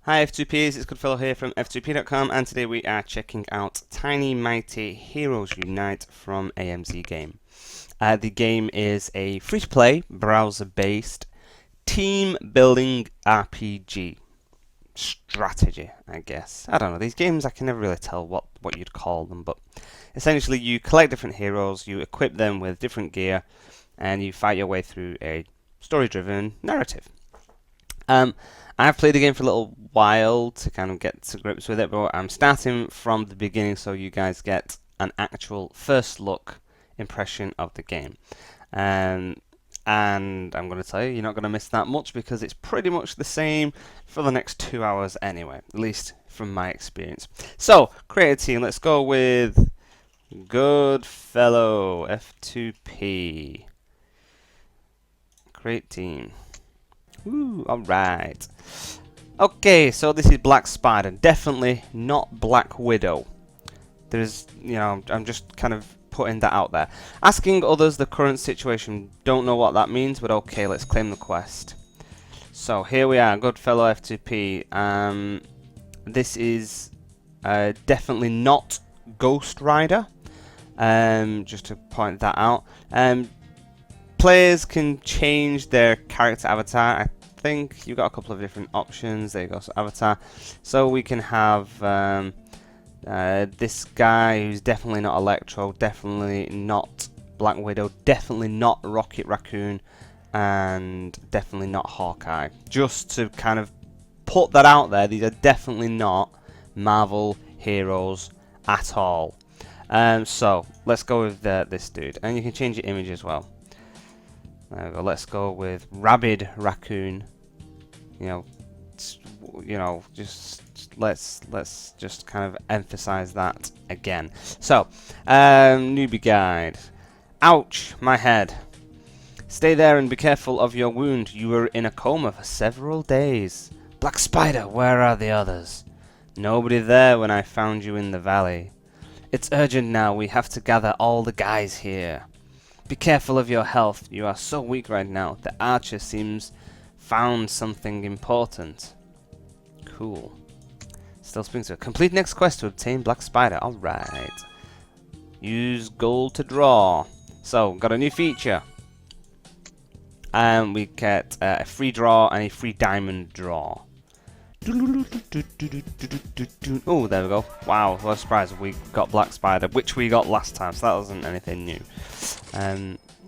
Hi F2Ps, it's Goodfellow here from f2p.com, and today we are checking out Tiny Mighty Heroes Unite from AMZ Game. The game is a free-to-play, browser-based, team-building RPG. Strategy, I guess. I don't know, these games I can never really tell what you'd call them, but essentially you collect different heroes, you equip them with different gear, and you fight your way through a story-driven narrative. I've played the game for a little while to kind of get to grips with it, but I'm starting from the beginning so you guys get an actual first look impression of the game. And I'm going to tell you, you're not going to miss that much because it's pretty much the same for the next 2 hours anyway, at least from my experience. So, create a team. Let's go with Goodfellow F2P. Create team. Ooh, alright. Okay, so this is Black Spider. Definitely not Black Widow. There's, I'm just kind of putting that out there. Asking others the current situation. Don't know what that means, but okay, let's claim the quest. So here we are, Goodfellow F2P. This is definitely not Ghost Rider. Just to point that out. Players can change their character avatar. I think you've got a couple of different options. There you go, so avatar. So we can have this guy who's definitely not Electro, definitely not Black Widow, definitely not Rocket Raccoon, and definitely not Hawkeye. Just to kind of put that out there, these are definitely not Marvel heroes at all. So let's go with this dude, and you can change your image as well. There we go. Let's go with Rabid Raccoon. Let's just kind of emphasize that again. So, newbie guide. Ouch, my head. Stay there and be careful of your wound. You were in a coma for several days. Black Spider, where are the others? Nobody there when I found you in the valley. It's urgent now. We have to gather all the guys here. Be careful of your health. You are so weak right now. The archer seems found something important. Cool. Still springs to complete next quest to obtain Black Spider. Alright. Use gold to draw. So, got a new feature. And we get a free draw and a free diamond draw. Oh, there we go. Wow, what a surprise. We got Black Spider, which we got last time, so that wasn't anything new.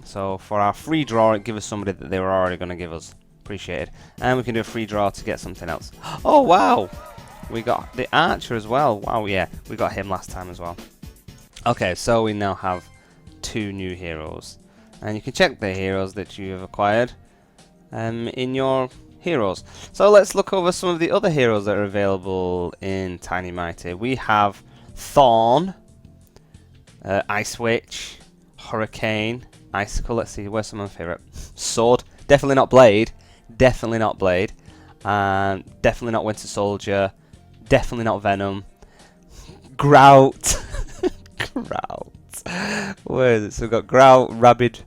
So for our free draw, it gives us somebody that they were already going to give us. Appreciated. And we can do a free draw to get something else. Oh, wow! We got the Archer as well. Wow, yeah, we got him last time as well. Okay, so we now have 2 new heroes. And you can check the heroes that you have acquired in your heroes. So let's look over some of the other heroes that are available in Tiny Mighty. We have Thorn, Ice Witch, Hurricane, Icicle. Let's see, where's some of my favourite? Sword, definitely not Blade, definitely not Blade, definitely not Winter Soldier, definitely not Venom, Grout, Grout. Where is it? So we've got Grout, Rabid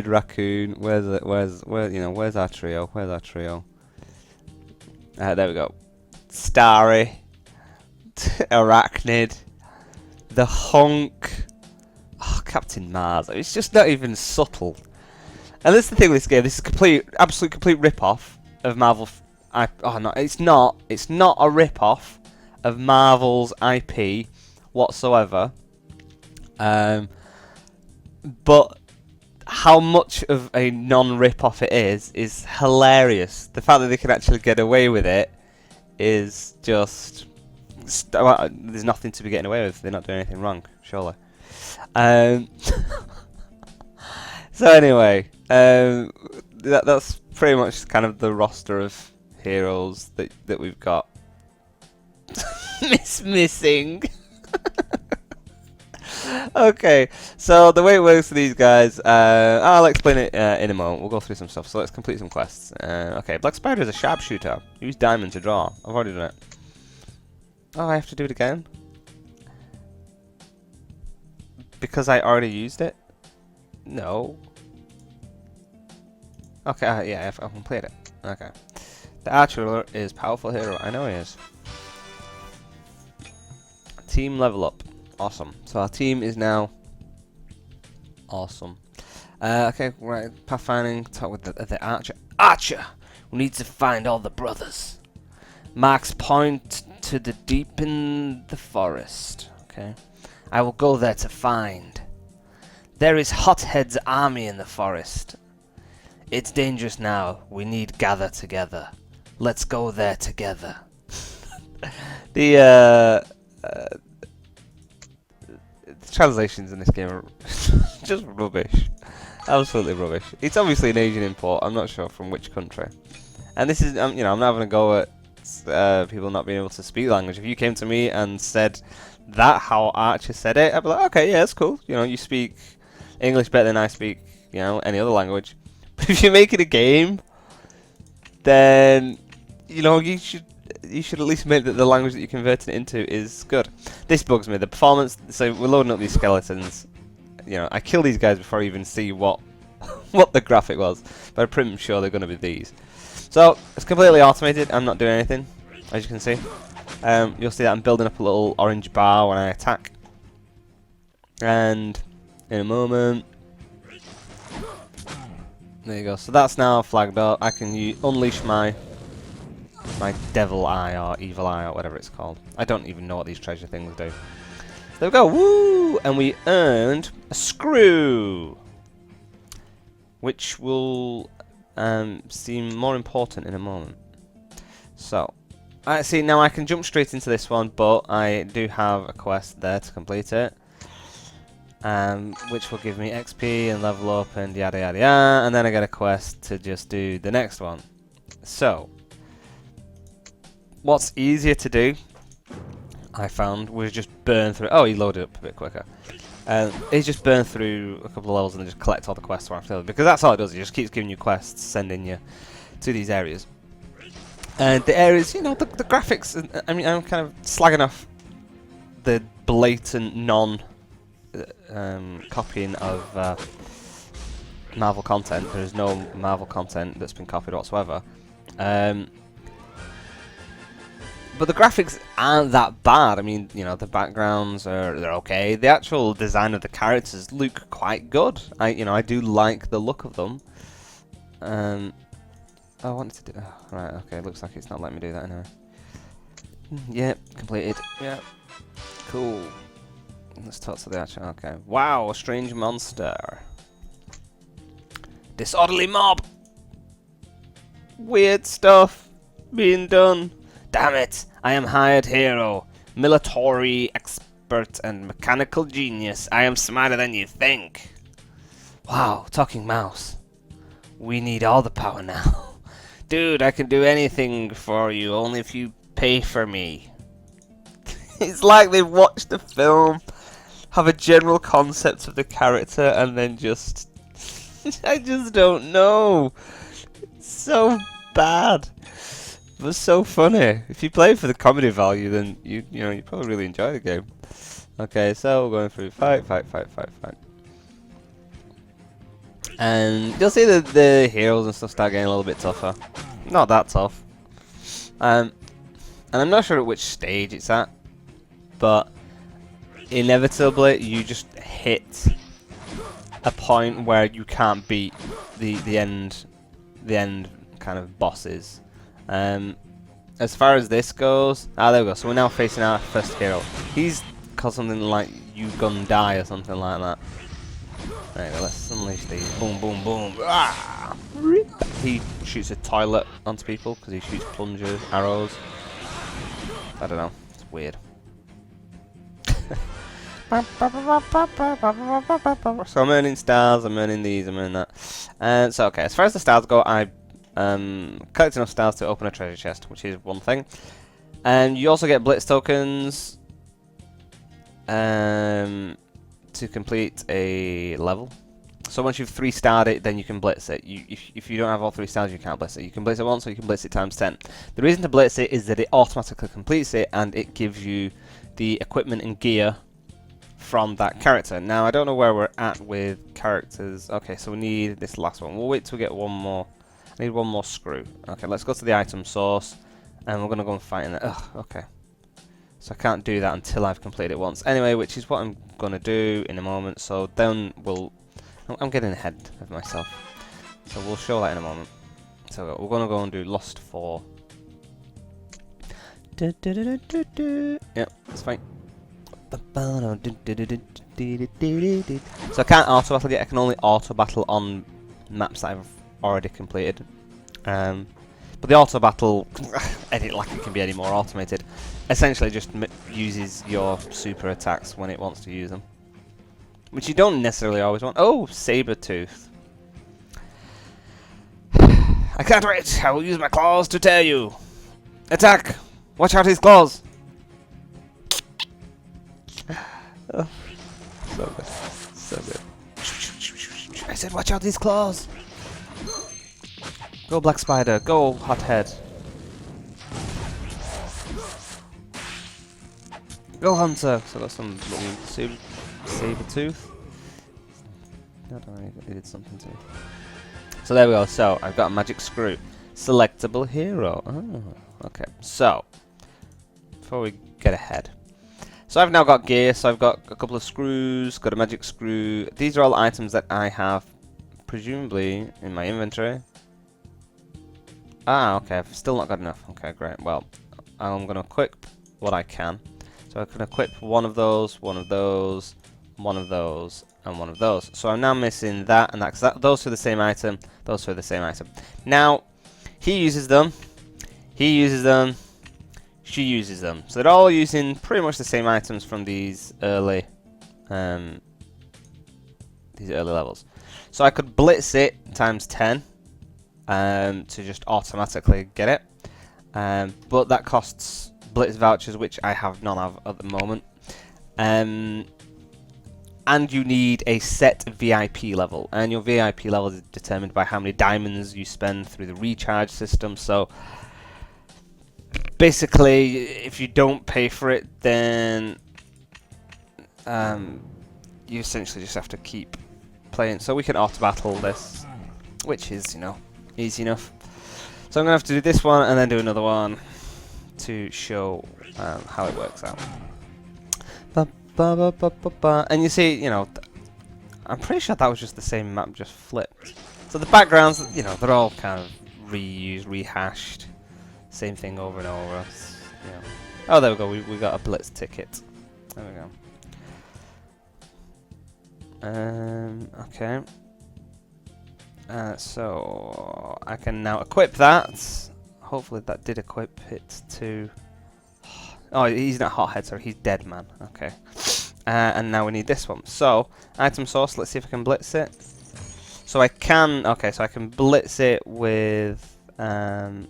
Raccoon. Where's our trio? Where's our trio? There we go. Starry, Arachnid, the Hunk. Oh, Captain Mars. It's just not even subtle. And this is the thing with this game. This is absolute complete rip-off of Marvel. Oh no, it's not. It's not a rip-off of Marvel's IP whatsoever. But how much of a non-rip-off it is hilarious. The fact that they can actually get away with it is just... there's nothing to be getting away with. They're not doing anything wrong, surely. So anyway, that's pretty much kind of the roster of heroes that we've got. Missing. Okay, so the way it works for these guys, I'll explain it in a moment. We'll go through some stuff. So let's complete some quests. Okay, Black Spider is a sharpshooter. Use diamond to draw. I've already done it. Oh, I have to do it again? Because I already used it? No. Okay, yeah, I've completed it. Okay. The archer is powerful hero. I know he is. Team level up. Awesome. So our team is now awesome. Okay, right. Pathfinding. Talk with the archer. Archer! We need to find all the brothers. Marks point to the deep in the forest. Okay. I will go there to find. There is Hothead's army in the forest. It's dangerous now. We need gather together. Let's go there together. The translations in this game are just rubbish. Absolutely rubbish. It's obviously an Asian import. I'm not sure from which country. And this is, you know, I'm not having a go at people not being able to speak language. If you came to me and said that how Archer said it, I'd be like, okay, yeah, that's cool. You know, you speak English better than I speak, you know, any other language. But if you're making a game, then you know you should at least make that the language that you convert it into is good. This bugs me. The performance. So we're loading up these skeletons. You know, I kill these guys before I even see what the graphic was, but I'm pretty sure they're going to be these. So it's completely automated. I'm not doing anything, as you can see. You'll see that I'm building up a little orange bar when I attack, and in a moment, there you go. So that's now flagged up. I can unleash my devil eye or evil eye or whatever it's called. I don't even know what these treasure things do. There we go. Woo! And we earned a screw, which will seem more important in a moment. So, see, now I can jump straight into this one, but I do have a quest there to complete it, which will give me XP and level up and yada yada yada, and then I get a quest to just do the next one. So, what's easier to do, I found, was just burn through. Oh, he loaded up a bit quicker. It's just burn through a couple of levels and then just collect all the quests one after the other, because that's all it does. It just keeps giving you quests, sending you to these areas. And the areas, you know, the graphics. I mean, I'm kind of slagging off the blatant copying of Marvel content. There is no Marvel content that's been copied whatsoever. But the graphics aren't that bad. I mean, you know, the backgrounds they're okay. The actual design of the characters look quite good. I do like the look of them. I wanted to do. Oh, right, okay. Looks like it's not letting me do that anyway. Yep, completed. Yep, cool. Let's talk to the actual. Okay. Wow, a strange monster. Disorderly mob. Weird stuff being done. Damn it! I am hired hero, military expert and mechanical genius. I am smarter than you think. Wow, talking mouse. We need all the power now. Dude, I can do anything for you, only if you pay for me. It's like they've watched the film, have a general concept of the character, and then just... I just don't know. It's so bad. But so funny. If you play for the comedy value, then you probably really enjoy the game. Okay, so we're going through fight. And you'll see that the heroes and stuff start getting a little bit tougher. Not that tough. And I'm not sure at which stage it's at, but inevitably you just hit a point where you can't beat the end kind of bosses. As far as this goes, there we go. So we're now facing our first hero. He's called something like "You Gun Die" or something like that. There you go. Let's unleash these. Boom, boom, boom. Ah! He shoots a toilet onto people because he shoots plungers, arrows. I don't know. It's weird. So I'm earning stars. I'm earning these. I'm earning that. So okay. As far as the stars go, I collect enough stars to open a treasure chest, which is one thing. And you also get blitz tokens to complete a level. So once you've 3-starred it, then you can blitz it. If you don't have all 3 stars, you can't blitz it. You can blitz it once, or you can blitz it times 10. The reason to blitz it is that it automatically completes it, and it gives you the equipment and gear from that character. Now, I don't know where we're at with characters. Okay, so we need this last one. We'll wait till we get one more. I I need one more screw. Okay, let's go to the item source, and we're going to go and fight in there. Ugh, okay. So I can't do that until I've completed it once. Anyway, which is what I'm going to do in a moment. So then we'll... I'm getting ahead of myself. So we'll show that in a moment. So we're going to go and do Lost 4. Yep, that's fine. So I can't auto battle yet. I can only auto battle on maps that I've already completed. But the auto battle edit like it can be any more automated. Essentially, just uses your super attacks when it wants to use them, which you don't necessarily always want. Oh, Sabertooth! I can't wait. I will use my claws to tear you. Attack! Watch out his claws! Oh, so good. So good. I said watch out his claws! Go Black Spider, go Hothead. Go Hunter! So I got some little Sabertooth. I don't know, he did something too. So there we go, so I've got a magic screw. Selectable hero. Oh, okay, so before we get ahead. So I've now got gear, so I've got a couple of screws, got a magic screw. These are all items that I have presumably in my inventory. Ah, okay, I've still not got enough. Okay, great. Well, I'm going to equip what I can. So I can equip one of those, one of those, one of those, and one of those. So I'm now missing that and that, because those are the same item, those are the same item. Now, he uses them, he uses them, she uses them. So they're all using pretty much the same items from these early levels. So I could blitz it times 10 to just automatically get it. But that costs blitz vouchers, which I have none of at the moment. And you need a set VIP level, and your VIP level is determined by how many diamonds you spend through the recharge system. So basically, if you don't pay for it, then you essentially just have to keep playing. So we can auto battle this, which is, you know, easy enough. So I'm gonna have to do this one and then do another one to show how it works out. And you see, you know, I'm pretty sure that was just the same map, just flipped. So the backgrounds, you know, they're all kind of reused, rehashed, same thing over and over. You know. Oh, there we go. We got a blitz ticket. There we go. Okay. So I can now equip that. Hopefully that did equip it to... Oh, he's not Hothead, sorry, he's Dead Man. Okay. And now we need this one. So, item source, let's see if I can blitz it. So I can... Okay, so I can blitz it with... I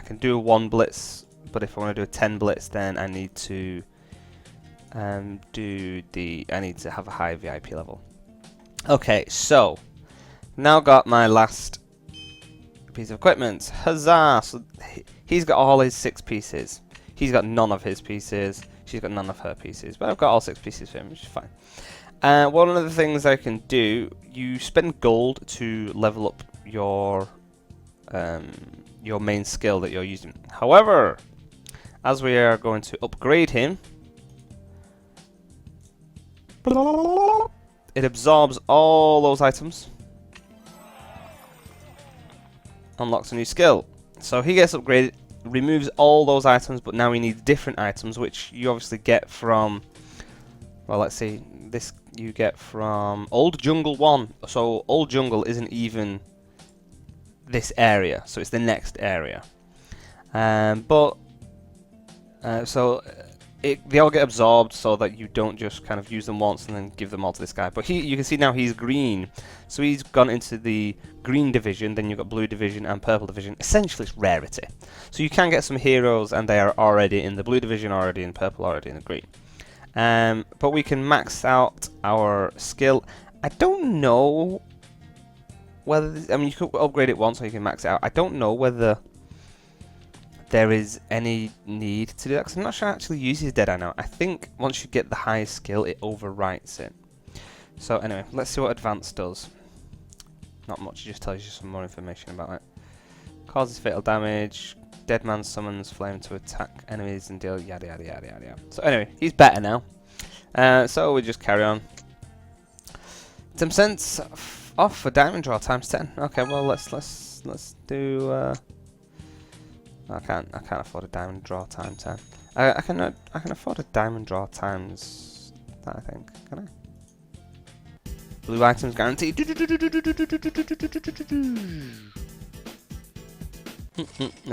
can do a 1 blitz, but if I want to do a 10 blitz, then I need to... I need to have a high VIP level. Okay, so... Now got my last piece of equipment. Huzzah! So he's got all his 6 pieces. He's got none of his pieces. She's got none of her pieces. But I've got all 6 pieces for him, which is fine. One of the things I can do, you spend gold to level up your main skill that you're using. However, as we are going to upgrade him, it absorbs all those items. Unlocks a new skill. So he gets upgraded, removes all those items, but now we need different items, which you obviously get from, well, let's see, this you get from Old Jungle 1. So Old Jungle isn't even this area, so it's the next area. They all get absorbed so that you don't just kind of use them once and then give them all to this guy. But you can see now he's green. So he's gone into the green division, then you've got blue division and purple division. Essentially it's rarity. So you can get some heroes and they are already in the blue division, already in purple, already in the green. But we can max out our skill. I don't know whether... you could upgrade it once so you can max it out. I don't know whether... there is any need to do that, because I'm not sure it actually uses Deadeye now. I think once you get the highest skill, it overwrites it. So anyway, let's see what Advanced does. not much, it just tells you some more information about it. Causes fatal damage, dead man summons flame to attack enemies and deal yada yada yada yada yada. So anyway, he's better now. So we just carry on. 10% off for diamond draw times 10. Okay, well let's do. I can't afford a diamond draw times 10. I can afford a diamond draw times that, I think. Can I? Blue items guaranteed. There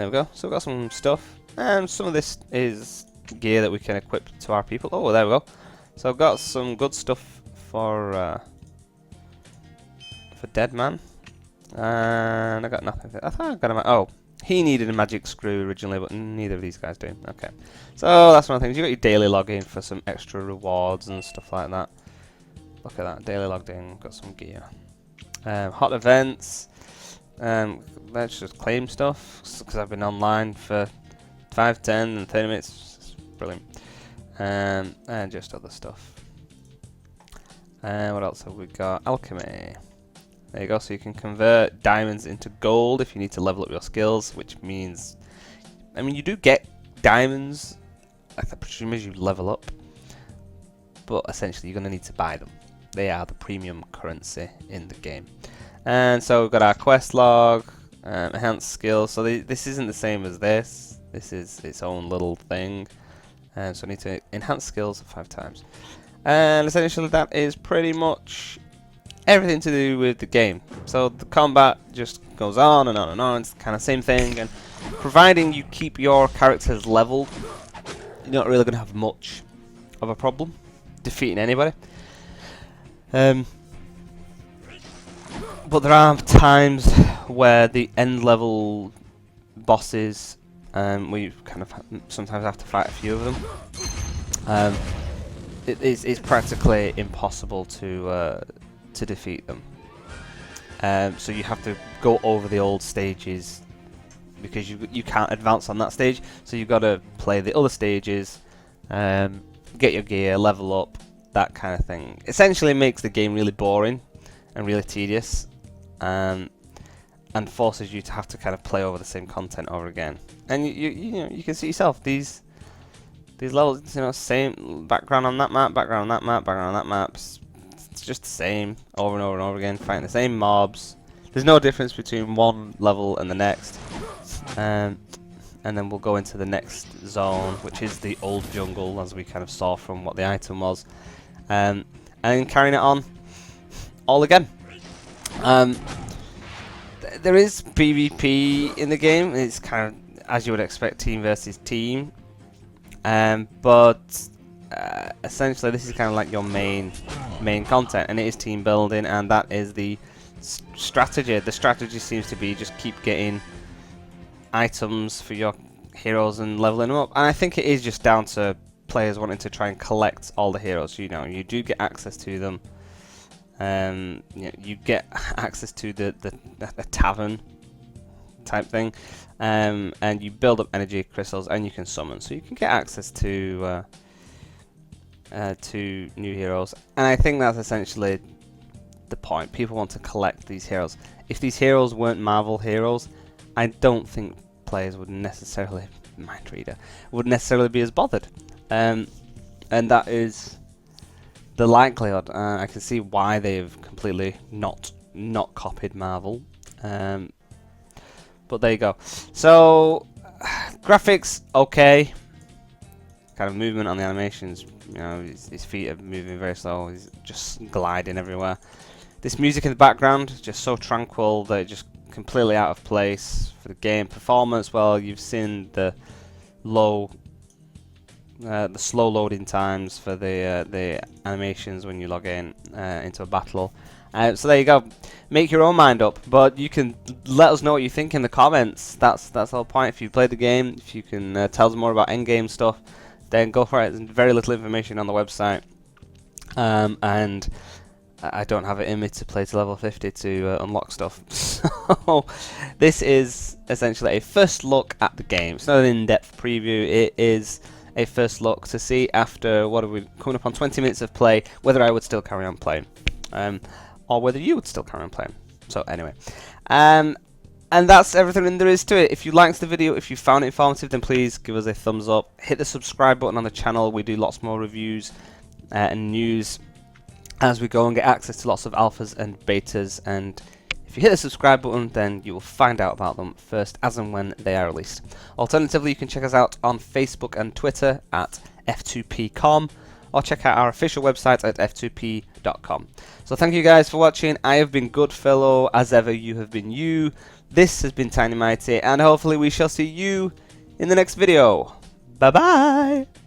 we go. So we've got some stuff. And some of this is gear that we can equip to our people. Oh, there we go. So I've got some good stuff for Dead Man. And I got nothing. I thought I got him. Oh, he needed a magic screw originally, but neither of these guys do. Okay. So that's one of the things. You got your daily login for some extra rewards and stuff like that. Look at that, daily logged in, got some gear. Hot events, let's just claim stuff, because I've been online for 5, 10 and 30 minutes, it's brilliant. And just other stuff. What else have we got? Alchemy. There you go, so you can convert diamonds into gold if you need to level up your skills, which means, I mean, you do get diamonds, I presume as you level up, but essentially you're going to need to buy them. They are the premium currency in the game. And so we've got our quest log, enhanced skills. So this isn't the same as this. This is its own little thing. And so I need to enhance skills 5 times. And essentially that is pretty much everything to do with the game. So the combat just goes on and on and on. It's kind of same thing. And providing you keep your characters leveled, you're not really going to have much of a problem defeating anybody. But there are times where the end level bosses, we kind of sometimes have to fight a few of them. It's practically impossible to defeat them. So you have to go over the old stages because you can't advance on that stage. So you've got to play the other stages, get your gear, level up. That kind of thing. Essentially makes the game really boring and really tedious, and forces you to have to kind of play over the same content over again. And you can see yourself these levels, same background on that map, background on that map, background on that map. It's just the same over and over and over again, fighting the same mobs. There's no difference between one level and the next. And then we'll go into the next zone, which is the old jungle, as we kind of saw from what the item was. And carrying it on all again. There is PvP in the game. It's kind of, as you would expect, team versus team. But essentially this is kind of like your main content, and it is team building, and that is the strategy. The strategy seems to be just keep getting items for your heroes and leveling them up. And I think it is just down to players wanting to try and collect all the heroes. You do get access to them. You get access to the tavern type thing, and you build up energy crystals, and you can summon. So you can get access to new heroes. And I think that's essentially the point. People want to collect these heroes. If these heroes weren't Marvel heroes, I don't think players would necessarily, would necessarily be as bothered. And that is the likelihood. I can see why they've completely not copied Marvel. But there you go. So graphics okay. Kind of movement on the animations. His feet are moving very slow. He's just gliding everywhere. This music in the background is just so tranquil that it just completely out of place for the game. Performance, well, you've seen the slow loading times for the animations when you log in into a battle. So there you go. Make your own mind up, but you can let us know what you think in the comments. That's the whole point. If you played the game, if you can tell us more about endgame stuff, then go for it. There's very little information on the website, and I don't have it in me to play to level 50 to unlock stuff. So this is essentially a first look at the game. It's not an in-depth preview. It is a first look to see, after what are we coming up on 20 minutes of play, whether I would still carry on playing, or whether you would still carry on playing. So anyway, and that's everything there is to it. If you liked the video, if you found it informative, then please give us a thumbs up. Hit the subscribe button on the channel. We do lots more reviews and news as we go and get access to lots of alphas and betas. And if you hit the subscribe button, then you will find out about them first as and when they are released. Alternatively, you can check us out on Facebook and Twitter at f2p.com, or check out our official website at f2p.com. So thank you guys for watching. I have been Goodfellow, as ever you have been you. This has been Tiny Mighty, and hopefully we shall see you in the next video. Bye bye!